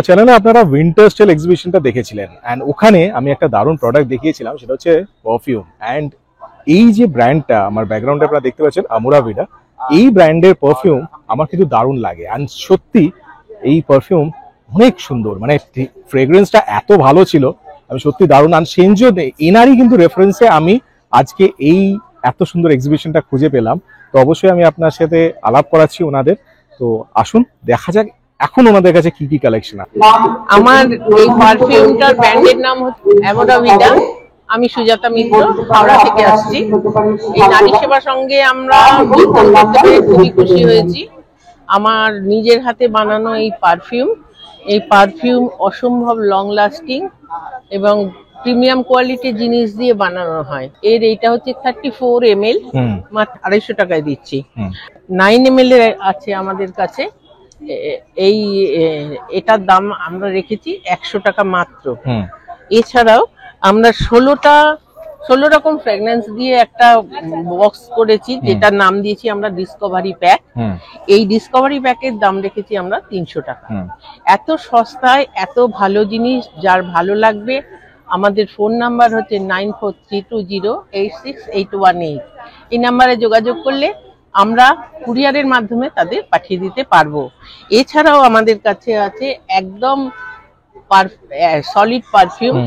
চ্যানেলে আপনারা winter style এক্সিবিশনটা দেখেছিলেন এন্ড ওখানে আমি একটা দারুণ প্রোডাক্ট দেখিয়েছিলাম, সেটা হচ্ছে পারফিউম। এন্ড এই যে ব্র্যান্ডটা আমার ব্যাকগ্রাউন্ডে আপনারা দেখতে পাচ্ছেন, আমুরা ভিডা, এই ব্র্যান্ডের পারফিউম আমার কিন্তু দারুণ লাগে। এন্ড সত্যি এই পারফিউম অনেক সুন্দর, মানে ফ্রেগ্রেন্সটা এত ভালো ছিল, আমি সত্যি দারুণ। আর সেনজো এনারই কিন্তু রেফারেন্সে আমি আজকে এই এত সুন্দর এক্সিবিশনটা খুঁজে পেলাম। তো অবশ্যই আমি আপনার সাথে আলাপ করাচ্ছি ওনাদের। তো আসুন দেখা যাক এখন ওনাদের কাছে কি কি কালেকশন আছে। আমার এই পারফিউমটার ব্র্যান্ডের নাম হচ্ছে আমুরা ভিডা। আমি সুজাতা মিত্র, হাওড়া থেকে আসছি। এই নারী সেবার সঙ্গে আমরা যোগদান করতে পেরে খুবই খুশি হয়েছি। আমার নিজের হাতে বানানো এই পারফিউম অসম্ভব লং লাস্টিং এবং প্রিমিয়াম কোয়ালিটির জিনিস দিয়ে বানানো হয়। এর এইটা হচ্ছে 34 ml, মাত্র 250 টাকায় দিচ্ছি। 9 ml এর আছে আমাদের কাছে। এই এটার দাম আমরা রেখেছি 100 টাকা মাত্র। এছাড়াও আমরা 16 রকম ফ্র্যাগনেন্স দিয়ে একটা বক্স করেছি, যেটার নাম দিয়েছি আমরা ডিসকভারি প্যাক। এই ডিসকভারি প্যাকের দাম রেখেছি আমরা 300 টাকা। এত সস্তায় এত ভালো জিনিস, যার ভালো লাগবে আমাদের ফোন নাম্বার হচ্ছে 9432086818। এই নাম্বারে যোগাযোগ করলে আমরা কুরিয়ারের মাধ্যমে তাদের পাঠিয়ে দিতে পারবো। এছাড়াও আমাদের কাছে আছে একদম সলিড পারফিউম,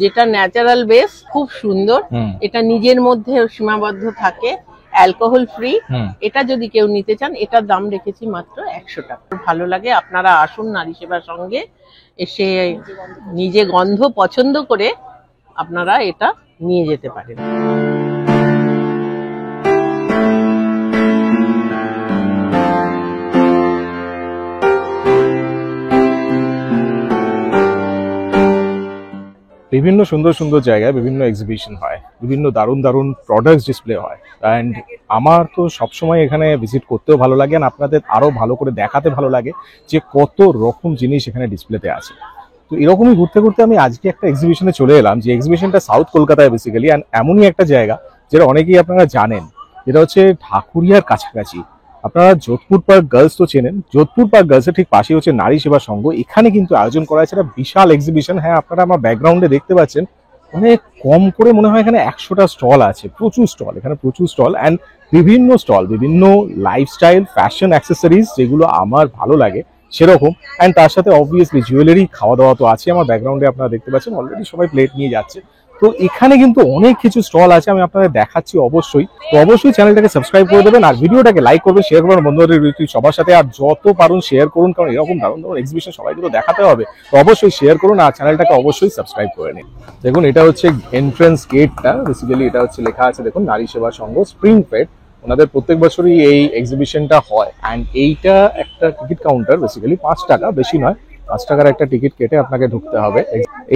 যেটা ন্যাচারাল বেস, খুব সুন্দর। এটা নিজের মধ্যে সীমাবদ্ধ থাকে, অ্যালকোহল ফ্রি। এটা যদি কেউ নিতে চান, এটার দাম রেখেছি মাত্র 100 টাকা। ভালো লাগে, আপনারা আসুন নারী সেবার সঙ্গে, এসে নিজে গন্ধ পছন্দ করে আপনারা এটা নিয়ে যেতে পারেন। বিভিন্ন সুন্দর সুন্দর জায়গায় বিভিন্ন এক্সিবিশন হয়, বিভিন্ন দারুণ দারুণ প্রোডাক্টস ডিসপ্লে হয়। অ্যান্ড আমার তো সবসময় এখানে ভিজিট করতেও ভালো লাগে, আর আপনাদের আরও ভালো করে দেখাতে ভালো লাগে যে কত রকম জিনিস এখানে ডিসপ্লেতে আছে। তো এরকমই ঘুরতে ঘুরতে আমি আজকে একটা এক্সিবিশনে চলে এলাম, যে এক্সিবিশনটা সাউথ কলকাতায় বেসিক্যালি। অ্যান্ড এমনই একটা জায়গা যেটা অনেকেই আপনারা জানেন, যেটা হচ্ছে ঢাকুরিয়ার কাছাকাছি। আপনারা যোধপুর পার্ক গার্লস তো চেনেন, যোধপুর পার্ক গার্লসের ঠিক পাশে হচ্ছে নারী সেবা সংঘ। এখানে কিন্তু আয়োজন করা হয়েছে একটা বিশাল এক্সিবিশন। হ্যাঁ, আপনারা আমার ব্যাকগ্রাউন্ডে দেখতে পাচ্ছেন, অনেক কম করে মনে হয় এখানে 100টা স্টল আছে। প্রচুর স্টল, এখানে প্রচুর স্টল অ্যান্ড বিভিন্ন স্টল, বিভিন্ন লাইফস্টাইল ফ্যাশন অ্যাক্সেসরিজ, যেগুলো আমার ভালো লাগে সেরকম। অ্যান্ড তার সাথে অবভিয়াসলি জুয়েলারি, খাওয়া দাওয়া তো আছে। আমার ব্যাকগ্রাউন্ডে আপনারা দেখতে পাচ্ছেন অলরেডি সবাই প্লেট নিয়ে যাচ্ছে। তো এখানে কিন্তু অনেক কিছু স্টল আছে, আমি আপনাদের দেখাচ্ছি অবশ্যই। তো অবশ্যই চ্যানেলটাকে সাবস্ক্রাইব করে দেবেন, আর ভিডিওটাকে লাইক করবেন, শেয়ার করবেন বন্ধুদের সবার সাথে, আর যত পারুন শেয়ার করুন, কারণ এরকম দারুণ দারুণ এক্সিবিশন সবাইকে তো দেখাতে হবে। তো অবশ্যই শেয়ার করুন, আর চ্যানেলটাকে অবশ্যই সাবস্ক্রাইব করে নিন। দেখুন, এটা হচ্ছে এন্ট্রান্স গেটটা। বেসিক্যালি এটা হচ্ছে লেখা আছে, দেখুন, নারী সেবা সংঘ স্প্রিং ফেড। ওনাদের প্রত্যেক বছরই এই এক্সিবিশনটা হয়। অ্যান্ড এইটা একটা টিকিট কাউন্টার, বেসিক্যালি 5 টাকা, বেশি নয়, 5 টাকার একটা টিকিট কেটে আপনাকে ঢুকতে হবে।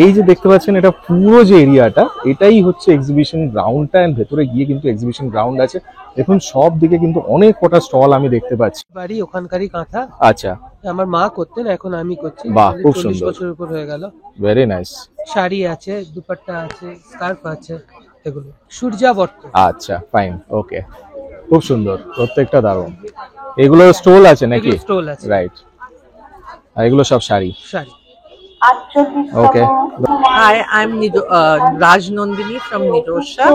এই যে দেখতে পাচ্ছেন, এটা পুরো যে এরিয়াটা, এটাই হচ্ছে এক্সিবিশন গ্রাউন্ডটা। এন্ড ভেতরে গিয়ে কিন্তু এক্সিবিশন গ্রাউন্ড আছে। দেখুন, সব দিকে কিন্তু অনেক কটা স্টল আমি দেখতে পাচ্ছি। বাড়ি ওখানকারই কাঁথা। আচ্ছা, আমার মা করতেন, এখন আমি করছি। বাহ, খুব 40 সুন্দর, বছর উপর হয়ে গেল। Very nice. শাড়ি আছে, দুপাট্টা আছে, স্কার্ফ আছে, এগুলো সূর্যাবর্ত। আচ্ছা, ফাইন, ওকে, খুব সুন্দর, প্রত্যেকটা দারুণ। এগুলো স্টল আছে নাকি? স্টল আছে, রাইট। আর এগুলো সব sari. Sari. Okay. Hi, I'm Raj Nandini from Nidosha.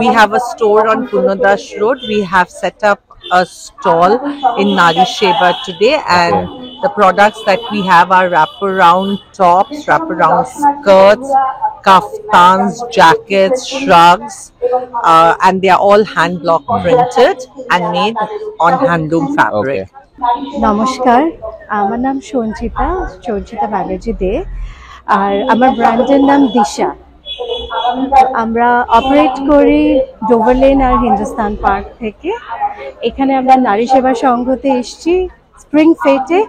We have a store on Punadash Road. We have set up a stall in Nari Sheba today, and the products that we have are wraparound tops, wraparound skirts, kaftans, jackets, shrugs, and they are all hand block printed and made on handloom fabric. Okay. নমস্কার, আমার নাম সঞ্চিতা ব্যানার্জি দে, আর আমার ব্র্যান্ডের নাম দিশা। আমরা operate করি Dover lane আর Hindustan park থেকে। এখানে আমরা নারী সেবা সংঘতে এসেছি স্প্রিং ফেটে।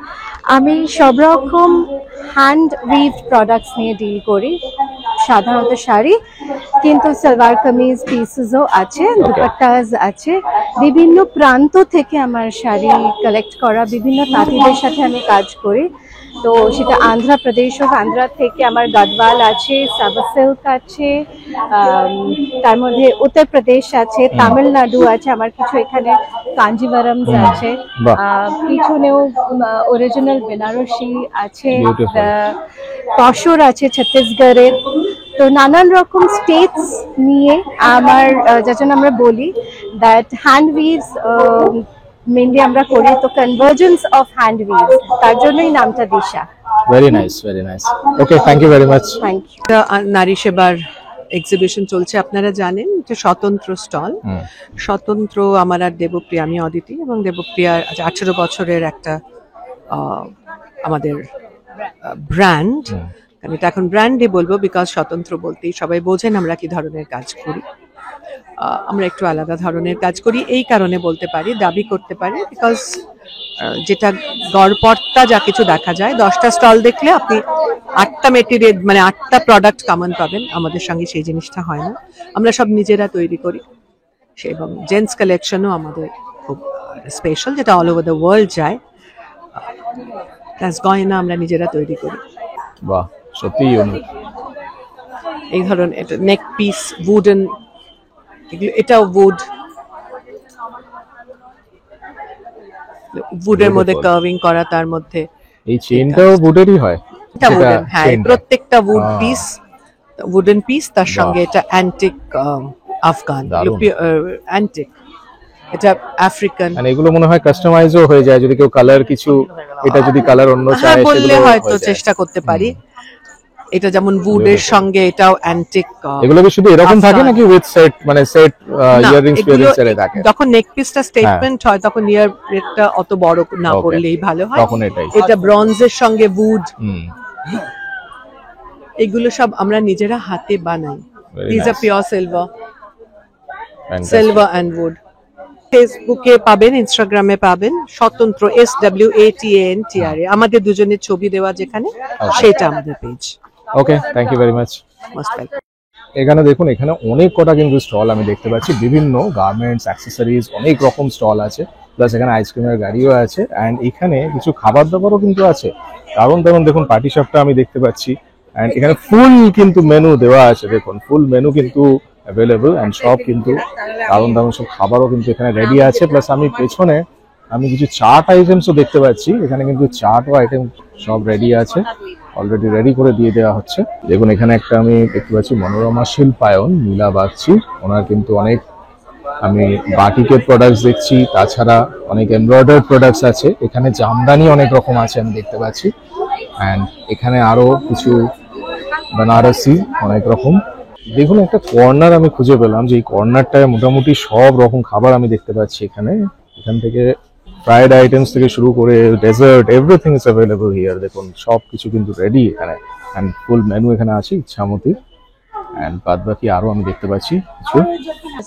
আমি সব রকম হ্যান্ড উইভ প্রোডাক্টস নিয়ে ডিল করি, সাধারণত শাড়ি, কিন্তু সালোয়ার কামিজ পিসেসও আছে, দুপাট্টাস আছে। বিভিন্ন প্রান্ত থেকে আমার শাড়ি কালেক্ট করা, বিভিন্ন তাঁতিদের সাথে আমি কাজ করি। তো সেটা আন্ধ্রপ্রদেশ হোক, আন্ধ্রা থেকে আমার গাদওয়াল আছে, সাবা সিল্ক আছে, তার মধ্যে উত্তরপ্রদেশ আছে, তামিলনাড়ু আছে, আমার কিছু এখানে কাঞ্জিভারমস আছে, বাহ। পিছনেও অরিজিনাল বেনারসি আছে, Beautiful. তসর আছে ছত্তিশগড়ের। তো নানান রকম স্টেটস নিয়ে আমার যার জন্য আমরা বলি দ্যাট হ্যান্ড উইভস মেনলি আমরা করি, তো কনভার্জেন্স অফ হ্যান্ড উইভস, তার জন্যই নামটা Disha. Very nice, very nice. Okay, thank you very much. Thank you. একটা নারী সেবার এক্সিবিশন চলছে, আপনারা জানেন এটা স্বতন্ত্র স্টল। স্বতন্ত্র আমার আর দেবপ্রিয়া, আমি অদিতি, এবং দেবপ্রিয়ার 18 বছরের একটা আমাদের ব্র্যান্ড, কারণ এটা এখন ব্র্যান্ডই বলবো, বিকজ স্বতন্ত্র বলতেই সবাই বোঝেন আমরা কি ধরনের কাজ করি। আমরা একটু আলাদা ধরনের কাজ করি, এই কারণে বলতে পারি, দাবি করতে পারি, বিকজ যেটা গড়পড়তা যা কিছু দেখা যায়, 10টা স্টল দেখলে আপনি 8টা মেটেরিয়াল মানে 8টা প্রোডাক্ট কমন পাবেন। আমাদের সঙ্গে সেই জিনিসটা হয় না, আমরা সব নিজেরা তৈরি করি, এবং জেন্টস কালেকশনও আমাদের খুব স্পেশাল, যেটা অল ওভার দ্য ওয়ার্ল্ড যায়। প্লাস গয়না আমরা নিজেরা তৈরি করি। বাহ, সত্যি ইউনিক। এই ধরনের এটা নেক পিস, উডেন, এটাও উডের মধ্যে Beautiful. কার্ভিং করা, তার মধ্যে এই চেইনটাও উডেরই হয়? এটা সেটা উডেন, হ্যাঁ, chain টা। প্রত্যেকটা wood Ah. Piece, wooden piece, তার বাহ। সঙ্গে এটা অ্যান্টিক আফগান, দারুণ। অ্যান্টিক, এটা আফ্রিকান। মানে এগুলো মনে হয় কাস্টমাইজও হয়ে যায় যদি কেউ কালার কিছু, এটা যদি কালার অন্য হ্যাঁ, চায় বললে সেগুলো হয়তো হয়ে যায়। চেষ্টা করতে পারি। এটা যেমন উডের সঙ্গে এটাও অ্যান্টিক। এগুলো কি শুধু এরকম থাকে আফগান। নাকি উইথ সেট, মানে সেট ইয়াররিংস ফিয়ারিংস এর থাকে? যখন নেক পিসটা স্টেটমেন্ট হয় তখন ইয়ার রেটটা অত বড় না Okay. পড়লেই ভালো হয়, তখন এটাই। এটা ব্রঞ্জের সঙ্গে উড, হুম, এগুলো সব আমরা নিজেরা হাতে বানাই। Very দিস আর nice. Pure silver, fantastic. Silver and wood. ফেসবুকে পাবেন, ইনস্টাগ্রামে পাবেন, স্বতন্ত্র SWATANTRA, আমাদের দুজনের ছবি দেওয়া যেখানে, সেটা আমাদের পেজ। Okay, thank you very much. Most welcome. এখানে দেখুন, এখানে অনেক কটা কিন্তু স্টল আমি দেখতে পাচ্ছি, বিভিন্ন গার্মেন্টস, অ্যাক্সেসরিজ, অনেক রকম স্টল আছে, প্লাস এখানে আইসক্রিমের গাড়িও আছে, অ্যান্ড এখানে কিছু খাবার দাবারও কিন্তু আছে। কারণ দেখুন পার্টি শপটা আমি দেখতে পাচ্ছি, অ্যান্ড এখানে ফুল কিন্তু মেনু দেওয়া আছে, দেখুন ফুল মেনু কিন্তু অ্যাভেলেবল, অ্যান্ড সব কিন্তু দারুণ সব খাবারও কিন্তু এখানে রেডি আছে। প্লাস আমি পেছনে আমি কিছু চাট আইটেমসও দেখতে পাচ্ছি, এখানে কিন্তু চাটও আইটেম সব রেডি আছে, অলরেডি রেডি করে দিয়ে দেওয়া হচ্ছে। দেখুন এখানে একটা আমি দেখতে পাচ্ছি মনোরমা শিল্পায়ন, নীলা বাগচি, ওনার কিন্তু অনেক আমি বাটিকের প্রোডাক্টস দেখছি, তাছাড়া অনেক এমব্রয়ডারি প্রোডাক্টস আছে, এখানে জামদানি অনেক রকম আছে আমি দেখতে পাচ্ছি, অ্যান্ড এখানে আরো কিছু বেনারসি অনেক রকম। দেখুন একটা কর্নার আমি খুঁজে পেলাম, যে এই কর্নারটায় মোটামুটি সব রকম খাবার আমি দেখতে পাচ্ছি এখানে। এখান থেকে ফ্রাইড আইটেমস থেকে শুরু করে dessert, everything is available here. দেখুন সব কিছু কিন্তু রেডি এখানে, অ্যান্ড ফুল মেনু এখানে আছে ইচ্ছামতি, অ্যান্ড বাদ বাকি আরো আমি দেখতে পাচ্ছি কিছু।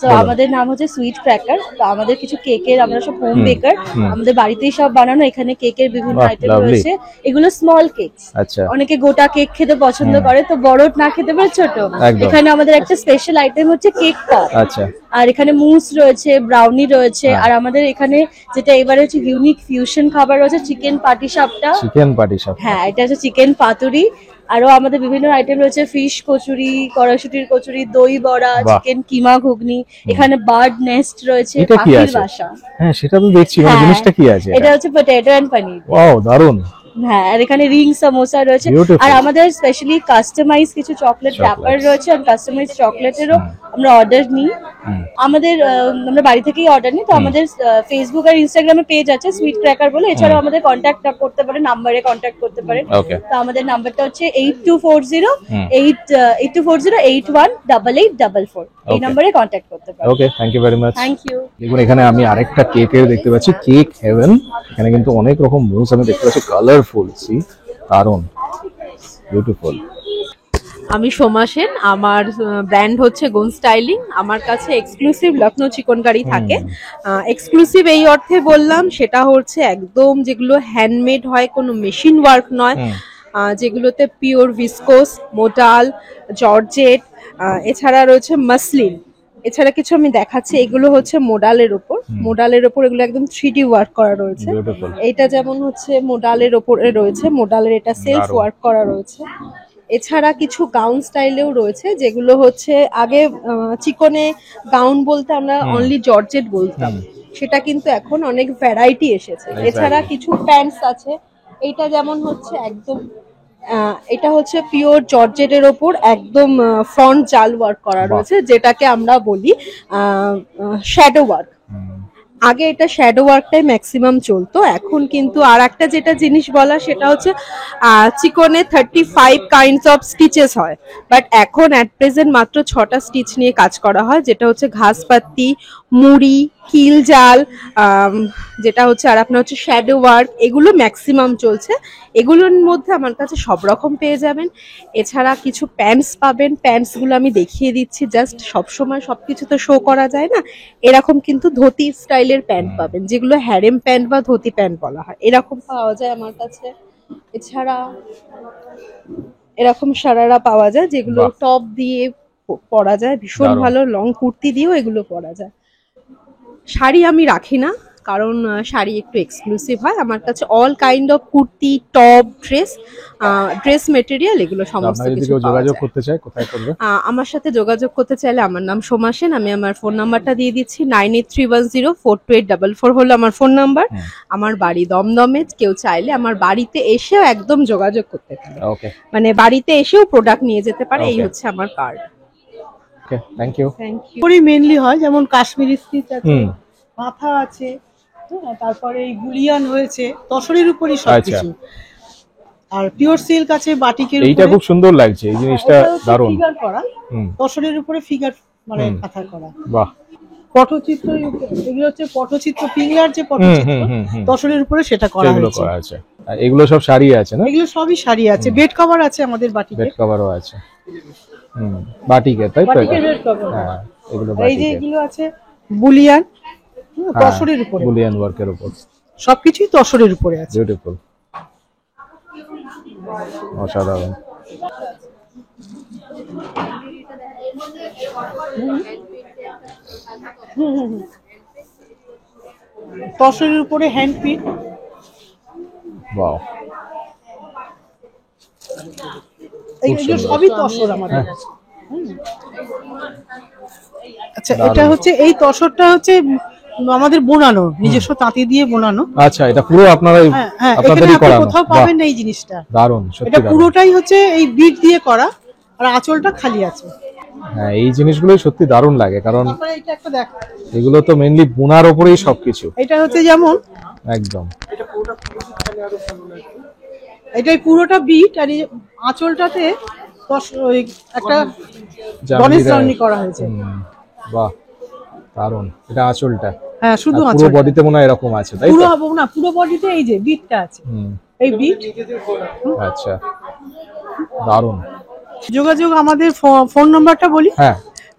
তো আমাদের নাম হচ্ছে সুইট ক্র্যাকার। তো আমাদের কিছু কেকের, আমরা সব হোম বেকার, হুম। আমাদের বাড়িতেই সব বানানো। এখানে কেকের বিভিন্ন বাহ, আইটেম lovely. রয়েছে। এগুলো স্মল কেকস, আচ্ছা, অনেকে গোটা কেক খেতে পছন্দ করে, তো বড় না খেতে পারে ছোট। একদম। এখানে আমাদের একটা স্পেশাল আইটেম হচ্ছে কেক পপ, আচ্ছা, আর এখানে মুস রয়েছে, ব্রাউনি রয়েছে, হ্যাঁ। আর আমাদের এখানে যেটা এবারে হচ্ছে ইউনিক ফিউশন খাবার রয়েছে, চিকেন পাটিসাপটা। Chicken party shop. হ্যাঁ, এটা হচ্ছে চিকেন পাতুরি। আরো আমাদের বিভিন্ন আইটেম রয়েছে, ফিশ কচুরি, কড়াইশুটির কচুরি, দই বড়া, বাহ। চিকেন কিমা ঘুগনি। এখানে বার্ড নেস্ট রয়েছে, এটা কি পাখির আছে? বাসা। হ্যাঁ সেটা তো দেখছি, মানে হ্যাঁ, জিনিসটা কি আছে এটা হচ্ছে পটেটো এন্ড পনির। ওয়াও, দারুন। হ্যাঁ, আর এখানে রিং সামোসা রয়েছে। Beautiful. আর আমাদের স্পেশালি কাস্টমাইজ কিছু চকলেট র‍্যাপার Chocolates. রয়েছে, আর কাস্টমাইজ চকলেটেরও আমরা অর্ডার নিই। হুম। আমাদের আমরা বাড়ি থেকেই অর্ডার নিই। তো আমাদের ফেসবুক আর ইনস্টাগ্রামে পেজ আছে সুইট ক্র্যাকার বলে। এছাড়াও আমাদের কন্ট্যাক্ট করতে পারেন, নাম্বারে কন্ট্যাক্ট করতে পারেন। ওকে, তো আমাদের নাম্বারটা হচ্ছে 8240 এই Okay. নাম্বারে কন্ট্যাক্ট করতে পারেন। Okay, thank you very much. Thank you. দেখুন এখানে আমি আরেকটা কেকের দেখতে পাচ্ছি, কেক হেভেন। এখানে কিন্তু অনেক রকম মুস আমি দেখতে পাচ্ছি, কালারফুল, সি দারুন, বিউটিফুল। আমি সোমা সেন, আমার ব্র্যান্ড হচ্ছে গোন স্টাইলিং। আমার কাছে এক্সক্লুসিভ লখনৌ চিকনকারি থাকে। এক্সক্লুসিভ এই অর্থে বললাম, সেটা হচ্ছে একদম যেগুলো হ্যান্ডমেড হয়, কোনো মেশিন ওয়ার্ক নয়, যেগুলোতে পিওর ভিসকোস, মোডাল, জর্জেট, এছাড়া রয়েছে মাসলিন। এছাড়া কিছু আমি দেখাচ্ছি, এগুলো হচ্ছে মোডালের ওপর এগুলো একদম 3D ওয়ার্ক করা রয়েছে। বিউটিফুল। এটা যেমন হচ্ছে মোডালের ওপরে রয়েছে, মোডালের এটা সেলফ দারুণ। ওয়ার্ক করা রয়েছে। এছাড়া কিছু গাউন স্টাইলেও রয়েছে, যেগুলো হচ্ছে আগে চিকনে গাউন বলতে আমরা অনলি জর্জেট বলতাম, সেটা কিন্তু এখন অনেক ভ্যারাইটি এসেছে। এছাড়া কিছু প্যান্টস আছে, এইটা যেমন হচ্ছে একদম এটা হচ্ছে পিওর জর্জেটের ওপর একদম ফ্রন্ট জাল ওয়ার্ক করা রয়েছে, যেটাকে আমরা বলি শ্যাডো ওয়ার্ক। আগে এটা শ্যাডো ওয়ার্কটাই ম্যাক্সিমাম চলতো, এখন কিন্তু আর একটা যেটা জিনিস বলা সেটা হচ্ছে চিকনে 35 কাইন্ডস অফ স্টিচেস হয়, বাট এখন অ্যাট প্রেজেন্ট মাত্র 6টা স্টিচ নিয়ে কাজ করা হয়, যেটা হচ্ছে ঘাসপাত্তি, মুড়ি, কিল জাল, যেটা হচ্ছে আর আপনার হচ্ছে শ্যাডো ওয়ার্ক, এগুলো ম্যাক্সিমাম চলছে। এগুলোর মধ্যে আমার কাছে সব রকম পেয়ে যাবেন। এছাড়া কিছু প্যান্টস পাবেন, প্যান্টসগুলো আমি দেখিয়ে দিচ্ছি, জাস্ট সবসময় সবকিছু তো শো করা যায় না। এরকম কিন্তু ধুতি স্টাইলের প্যান্ট পাবেন, যেগুলো হ্যারেম প্যান্ট বা ধুতি প্যান্ট বলা হয়, এরকম পাওয়া যায় আমার কাছে। এছাড়া এরকম সারারা পাওয়া যায়, যেগুলো টপ দিয়ে পরা যায়, ভীষণ ভালো। লং কুর্তি দিয়েও এগুলো পরা যায়। শাড়ি আমি রাখি না, কারণ শাড়ি একটু এক্সক্লুসিভ হয়। আমার কাছে all kind of kurti, top, dress material এগুলো সমস্ত কিছু যোগাযোগ করতে চাই, কোথায় করবে? আমার সাথে যোগাযোগ করতে চাইলে আমার নাম সোমা সেন, আমি আমার ফোন নাম্বারটা দিয়ে দিচ্ছি 9831042844 হলো আমার ফোন নাম্বার। আমার বাড়ি দমদমে, কেউ চাইলে আমার বাড়িতে এসেও একদম যোগাযোগ করতে পারে, মানে বাড়িতে এসেও প্রোডাক্ট নিয়ে যেতে পারে। এই হচ্ছে আমার card. Okay, thank you. Mainly হয় যেমন কাশ্মীরি স্টিচ আছে, মাথা আছে, তারপরে এই গুলিয়ান হয়েছে, তসরের উপরই সবকিছু। আর পিওর সিল্ক আছে, বাটিকের উপরে। এইটা খুব সুন্দর লাগছে, এই জিনিসটা দারুণ। ফিগার করা, তসরের উপরে ফিগার মানে কাঁথা করা। বাহ। পটচিত্র, এগুলো হচ্ছে পটচিত্র, পিংলার যে পটচিত্র তসরের উপরে সেটা করা হয়েছে। এগুলো সব শাড়ি আছে না? এগুলো সবই শাড়ি আছে, বেড কভার আছে আমাদের, বাটিকের বেড কভারও আছে। বাটিকের, তাই তো? বাটিকের বেড কভার। হ্যাঁ, এগুলো এই যে এগুলো আছে বুলিয়ান, তসরের উপরে, বুলিয়ান ওয়ার্কের উপর, সবকিছুই তসরের উপরে আছে। বিউটিফুল, অসাধারণ। তসরের উপরে হ্যান্ড পিন। ওয়াও, এগুলো সবই তসর আমাদের। আচ্ছা, এটা হচ্ছে এই তসরটা হচ্ছে আমাদের বোনানো, নিজস্ব তাঁতি দিয়ে বোনানো। আচ্ছা, এটা পুরো আপনারাই আপনাদেরই করানো? কোথাও পাবেন না এই জিনিসটা। দারুণ, সত্যি এটা পুরোটাই হচ্ছে এই বিট দিয়ে করা, আর আঁচলটা খালি আছে। হ্যাঁ, এই জিনিসগুলোই সত্যি দারুণ লাগে, কারণ এটা একটা দেখ, এগুলো তো মেইনলি বোনার উপরেই সবকিছু। এটা হচ্ছে যেমন একদম, এটাই পুরোটা বিট, আর এই আঁচলটাতে একটা গণেশ জার্নি করা হয়েছে। বাহ, দারুণ। এটা আঁচলটা? হ্যাঁ, শুধু আঁচল, পুরো বডিতে মনে হয় এরকম আছে, তাই তো? পুরো বডিতে এই যে বিটটা আছে, এই বিট। আচ্ছা, দারুণ। যোগাযোগ আমাদের ফোন নাম্বারটা বলি। হ্যাঁ,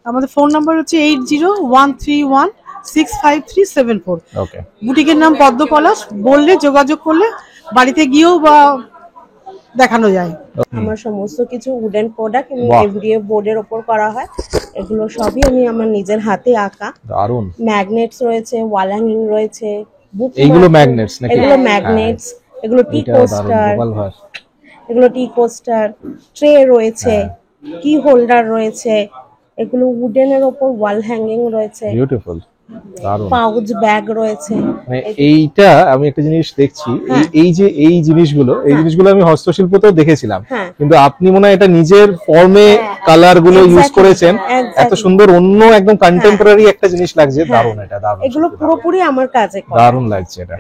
আমাদের ফোন নাম্বার হচ্ছে 8013165374। ওকে। বুটিকের নাম পদ্ম পলাশ, বললে যোগাযোগ করলে বাড়িতে গিয়েও বা দেখানো যায়। আমার সমস্ত কিছু উডেন প্রোডাক্ট এভরিডে বোর্ডের উপর করা হয়, এগুলো সবই আমি আমার নিজের হাতে আঁকা। দারুণ। ম্যাগনেটস রয়েছে, ওয়াল হ্যাঙ্গিং রয়েছে, এইগুলো ম্যাগনেটস নাকি? এগুলো ম্যাগনেটস, এগুলো টি কোস্টার, এগুলো টি কোস্টার, ট্রে রয়েছে, কি হোল্ডার রয়েছে, এগুলো উডেনের উপর ওয়াল হ্যাঙ্গিং রয়েছে, বিউটিফুল, দারুণ। পাউচ ব্যাগ রয়েছে। মানে এইটা আমি একটা জিনিস দেখছি, এই জিনিসগুলো আমি হস্তশিল্পতেও দেখেছিলাম, কিন্তু আপনি মনে হয় এটা নিজের ফর্মে কালার গুলো ইউজ করেছেন, এত সুন্দর, অন্য একদম কন্টেম্পোরারি একটা জিনিস লাগছে। দারুণ, এটা দারুণ, এগুলো পুরোপুরি আমার কাজে করা। দারুণ লাগছে এটা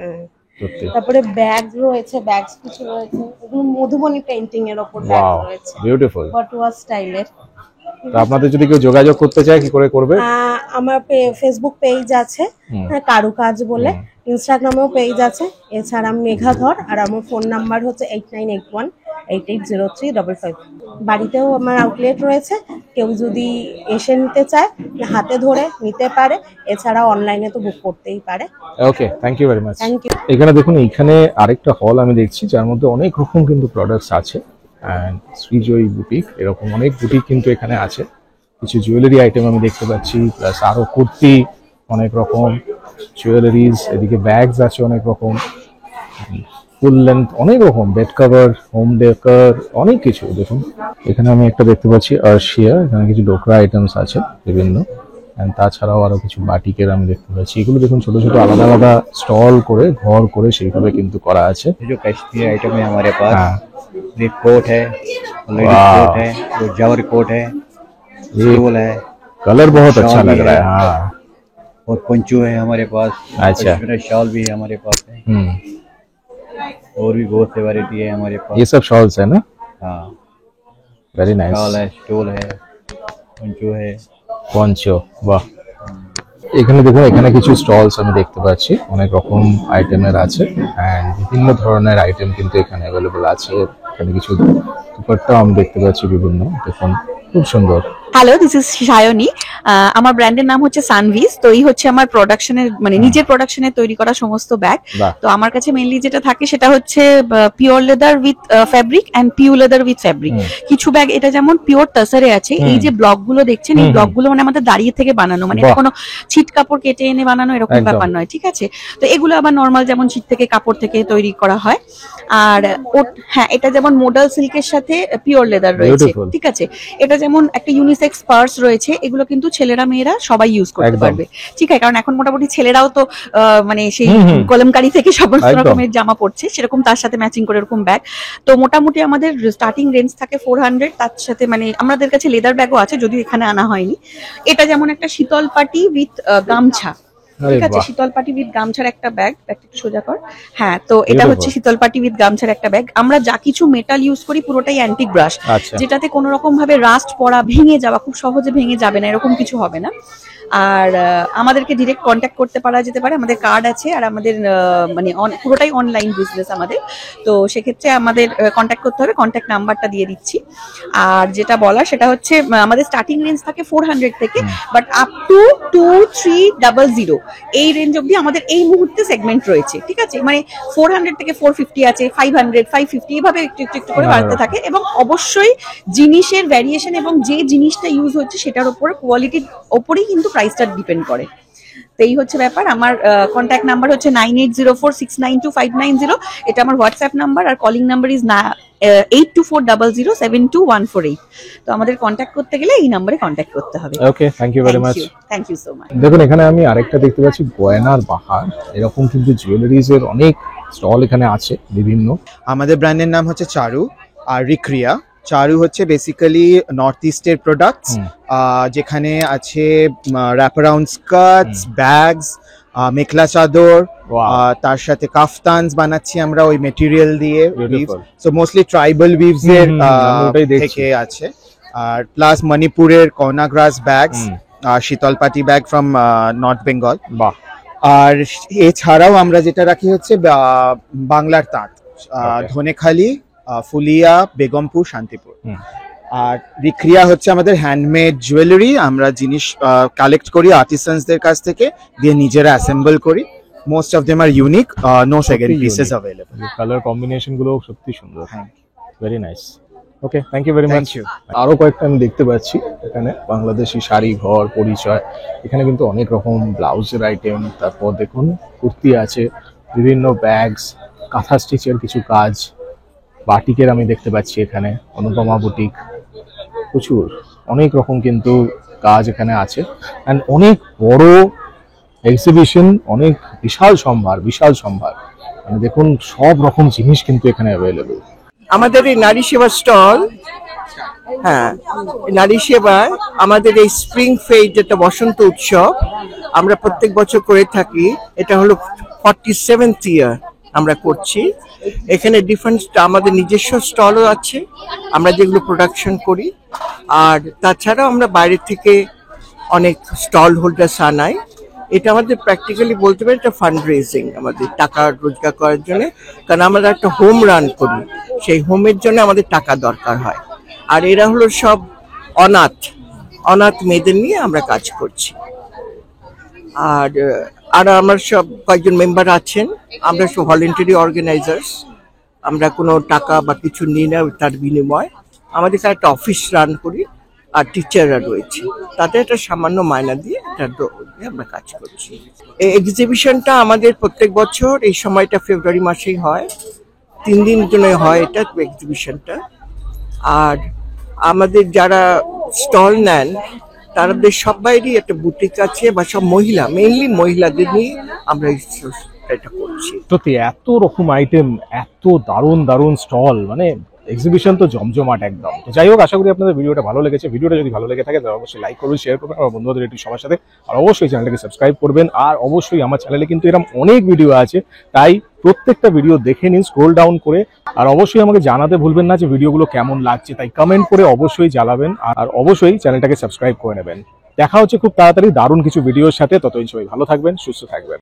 সত্যি। তারপরে ব্যাগ রয়েছে, ব্যাগস কিছু রয়েছে, এগুলো মধুবনী পেইন্টিং এর উপর ব্যাগ রয়েছে, বিউটিফুল, বটুয়া স্টাইলের। তো আপনাদের যদি কেউ যোগাযোগ করতে চায় কি করে করবে? আমার ফেসবুক পেজ আছে, কারুকাজ বলে, ইনস্টাগ্রামেও পেজ আছে। এছাড়া মেঘাধর, আর আমার ফোন নাম্বার হচ্ছে 8981880355। বাড়িতেও আমার আউটলেট রয়েছে, কেউ যদি এসে নিতে চায় হাতে ধরে নিতে পারে, এছাড়া অনলাইনে তো বুক করতেই পারে। Okay, thank you very much. Thank you. এখানে দেখুন, এইখানে আরেকটা হল আমি দেখছি, যার মধ্যে অনেক রকম কিন্তু প্রোডাক্টস আছে। শ্রীজয়ী বুটিক, এরকম অনেক বুটিক কিন্তু এখানে আছে। কিছু জুয়েলারি আইটেম আমি দেখতে পাচ্ছি, প্লাস আরো কুর্তি, অনেক রকম জুয়েলারিজ, এদিকে ব্যাগস আছে অনেক রকম, ফুল লেন্থ অনেক রকম, বেড কভার, হোম ডেকর, অনেক কিছু। দেখুন এখানে আমি একটা দেখতে পাচ্ছি আরশিয়া, এখানে কিছু ডোকরা আইটেমস আছে বিভিন্ন, And তাছাড়াও আরো কিছু বাটিকের আমি দেখতে পাচ্ছি, এগুলো দেখুন ছোট ছোট আলাদা আলাদা স্টল করে ঘর করে সেইভাবে কিন্তু করা আছে। जो कश्मीरी आइटम है हमारे पास, हाँ। ये कोट है, लेडीज वाह। कोट है, वो जवर कोट है, ये स्टोल है कलर बहुत अच्छा शॉल लग भी रहा है। है। हाँ। और पंचू है हमारे पास, अच्छा। कश्मीरी शॉल भी है हमारे पास है, और भी बहुत से वैरायटी है हमारे पास। ये सब शॉल्स है ना? हाँ, वेरी नाइस। शॉल है, स्टोल है, पंचू है। পঞ্চো, বাহ। এখানে দেখুন, এখানে কিছু স্টলস আমি দেখতে পাচ্ছি, অনেক রকম আইটেমের আছে এন্ড বিভিন্ন ধরনের আইটেম কিন্তু এখানে অ্যাভেলেবল আছে। এখানে কিছু দুপাট্টা আমি দেখতে পাচ্ছি বিভিন্ন, দেখুন খুব সুন্দর। Hello, this is Sayani. আমার ব্র্যান্ডের নাম হচ্ছে সানভিস। তো এই হচ্ছে আমার প্রোডাকশনের মানে নিজের প্রোডাকশনে তৈরি করা সমস্ত ব্যাগ। বাহ। তো আমার কাছে মেইনলি যেটা থাকে সেটা হচ্ছে pure leather with fabric and PU leather with fabric. কিছু ব্যাগ এটা যেমন পিওর তাসারে আছে, এই যে ব্লক গুলো দেখছেন এই ব্লক গুলো মানে আমাদের দাঁড়িয়ে থেকে বানানো, মানে এটা কোনো ছিট কাপড় কেটে এনে বানানো এরকম একদম। ব্যাপার নয়, ঠিক আছে? তো এগুলো আবার নর্মাল যেমন ছিট থেকে কাপড় থেকে তৈরি করা হয়। আর হ্যাঁ, এটা যেমন মোডাল সিল্কের সাথে পিওর লেদার রয়েছে, Beautiful. ঠিক আছে? এটা যেমন একটা ইউনিসেক্স পার্স রয়েছে, এগুলো কিন্তু ছেলেরা মেয়েরা সবাই ইউজ করতে একদম। পারবে, ঠিক আছে? কারণ এখন মোটামুটি ছেলেরাও তো মানে সেই হুম। কলমকারি থেকে সমস্ত একদম। রকমের জামা পড়ছে, সেরকম তার সাথে ম্যাচিং করে এরকম ব্যাগ। তো মোটামুটি আমাদের স্টার্টিং রেঞ্জ থাকে 400, তার সাথে মানে আমাদের কাছে লেদার ব্যাগও আছে, যদিও এখানে আনা হয়নি। এটা যেমন একটা শীতল পাটি উইথ গামছা, আরে ঠিক আছে? বাহ। শীতল পাটি উইথ গামছার একটা ব্যাগ, ব্যাগটা একটু সোজা কর। হ্যাঁ, তো এটা Beautiful. হচ্ছে শীতল পাটি উইথ গামছার একটা ব্যাগ। আমরা যা কিছু মেটাল ইউজ করি পুরোটাই অ্যান্টিক ব্রাশ, আচ্ছা। যেটাতে কোনো রকম ভাবে রাস্ট পড়া, ভেঙে যাওয়া, খুব সহজে ভেঙে যাবে না, এরকম কিছু হবে না। আর আমাদেরকে ডিরেক্ট কন্ট্যাক্ট করতে পারা যেতে পারে, আমাদের কার্ড আছে। আর আমাদের মানে পুরোটাই অনলাইন বিজনেস আমাদের, তো সেক্ষেত্রে আমাদের কন্ট্যাক্ট করতে হবে, কন্ট্যাক্ট নাম্বারটা দিয়ে দিচ্ছি। আর যেটা বলা সেটা হচ্ছে আমাদের স্টার্টিং রেঞ্জ থাকে 400 থেকে, বাট আপ টু 2300 এই রেঞ্জ অবধি আমাদের এই মুহূর্তে সেগমেন্ট রয়েছে, ঠিক আছে? মানে 400 থেকে 450 আছে, 500, 550 এভাবে একটু একটু একটু করে বাড়তে থাকে। এবং অবশ্যই জিনিসের ভ্যারিয়েশন এবং যে জিনিসটা ইউজ হচ্ছে সেটার উপর, কোয়ালিটির ওপরেই কিন্তু প্রাইসটা ডিপেন্ড করে। তো এই হচ্ছে ব্যাপার। আমার কন্ট্যাক্ট নাম্বার হচ্ছে 9804692590, এটা আমার WhatsApp number. Are calling number is 8240072148। তো আমাদের কন্ট্যাক্ট করতে গেলে এই নাম্বারে কন্ট্যাক্ট করতে হবে। Okay, thank you very much. Thank you so much. দেখুন, এখানে আমি আরেকটা দেখতে পাচ্ছি গয়নার বাহার, এরকম কিন্তু জুয়েলারিজ এর অনেক স্টল এখানে আছে বিভিন্ন। আমাদের ব্র্যান্ডের নাম হচ্ছে চারু আর রিক্রিয়া। চারু হচ্ছে বেসিক্যালি নর্থ ইস্টের প্রোডাক্টস, যেখানে আছে wrap around skirts, bags, mekhela chador, তার সাথে কাফতানস বানাচ্ছি আমরা ওই মেটেরিয়াল দিয়ে। সো মোস্টলি ট্রাইবাল উইভস এর থেকে আছে। আর প্লাস মণিপুরের কর্নাগ্রাস ব্যাগস, শীতলপাটি ব্যাগ ফ্রম নর্থ বেঙ্গল। বাহ। আর এছাড়াও আমরা যেটা রাখি হচ্ছে বাংলার তাঁত, ধনেখালি, ফুলিয়া, বেগমপুর, শান্তিপুর। আর রিক্রিয়া হচ্ছে আমাদের হ্যান্ডমেড জুয়েলারি, আমরা জিনিস কালেক্ট করি আর্টিসানসদের কাছ থেকে, দিয়ে নিজেরা অ্যাসেম্বল করি। Most of them are unique, no second pieces available. Colour combination গুলো সত্যি সুন্দর, very nice. Okay, thank you very much. আরো কয়েকটা আমি দেখতে পাচ্ছি এখানে, বাংলাদেশি শাড়ি ঘর পরিচয়। এখানে কিন্তু অনেক রকম ব্লাউজের আইটেম, তারপর দেখুন কুর্তি আছে, বিভিন্ন ব্যাগস, কাঁথা স্টিচের কিছু কাজ, বাটিকের আমি দেখতে পাচ্ছি এখানে, অনুপমা বুটিক, প্রচুর অনেক রকম কিন্তু কাজ এখানে আছে। অ্যান্ড অনেক বড় এক্সিবিশন, অনেক বিশাল সম্ভার, মানে দেখুন সব রকম জিনিস কিন্তু এখানে অ্যাভেলেবল। আমাদের এই নারী সেবা স্টল, হ্যাঁ, নারী সেবায় আমাদের এই স্প্রিং ফেস্ট, যেটা বসন্ত উৎসব আমরা প্রত্যেক বছর করে থাকি, এটা হলো 47th ইয়ার আমরা করছি। এখানে ডিফারেন্ট আমাদের নিজস্ব স্টলও আছে, আমরা যেগুলো প্রোডাকশন করি। আর তাছাড়াও আমরা বাইরে থেকে অনেক স্টল হোল্ডার্স আনাই। এটা আমাদের প্র্যাকটিক্যালি বলতে পারি এটা ফান্ড রেজিং, আমাদের টাকা রোজগার করার জন্য। কারণ আমরা একটা হোম রান করি, সেই হোমের জন্য আমাদের টাকা দরকার হয়। আর এরা হলো সব অনাথ মেয়েদের নিয়ে আমরা কাজ করছি। আর আমার সব কয়েকজন মেম্বার আছেন, আমরা সব ভলেন্টারি অর্গানাইজার্স। আমরা কোনো টাকা বা কিছু নিই না, তার বিনিময় আমাদের একটা অফিস রান করি। আর টিচাররা রয়েছে, তাতে একটা সামান্য মায়না দিয়ে আমরা কাজ করছি। এই এক্সিবিশনটা আমাদের প্রত্যেক বছর এই সময়টা ফেব্রুয়ারি মাসেই হয়, 3 দিন জন্য হয় এটা এক্সিবিশনটা। আর আমাদের যারা স্টল নেন তাদের সবাইরই একটা বুটিক আছে, বা সব মহিলা, মেইনলি মহিলাদের নিয়ে আমরা এটা করছি। সত্যি এত রকম আইটেম, এত দারুণ দারুণ স্টল, মানে এক্সিবিশন তো জমজমাট একদম। তো যাই হোক, আশা করি আপনাদের ভিডিওটা ভালো লেগেছে। ভিডিওটা যদি ভালো লেগে থাকে তাহলে অবশ্যই লাইক করবেন, শেয়ার করবেন আমার বন্ধুদের একটু সবার সাথে, আর অবশ্যই চ্যানেলটাকে সাবস্ক্রাইব করবেন। আর অবশ্যই আমার চ্যানেলে কিন্তু এরকম অনেক ভিডিও আছে, তাই প্রত্যেকটা ভিডিও দেখে নিন স্ক্রোল ডাউন করে। আর অবশ্যই আমাকে জানাতে ভুলবেন না যে ভিডিওগুলো কেমন লাগছে, তাই কমেন্ট করে অবশ্যই জানাবেন। আর অবশ্যই চ্যানেলটাকে সাবস্ক্রাইব করে নেবেন। দেখা হচ্ছে খুব তাড়াতাড়ি দারুণ কিছু ভিডিওর সাথে। ততদিন সবাই ভালো থাকবেন, সুস্থ থাকবেন।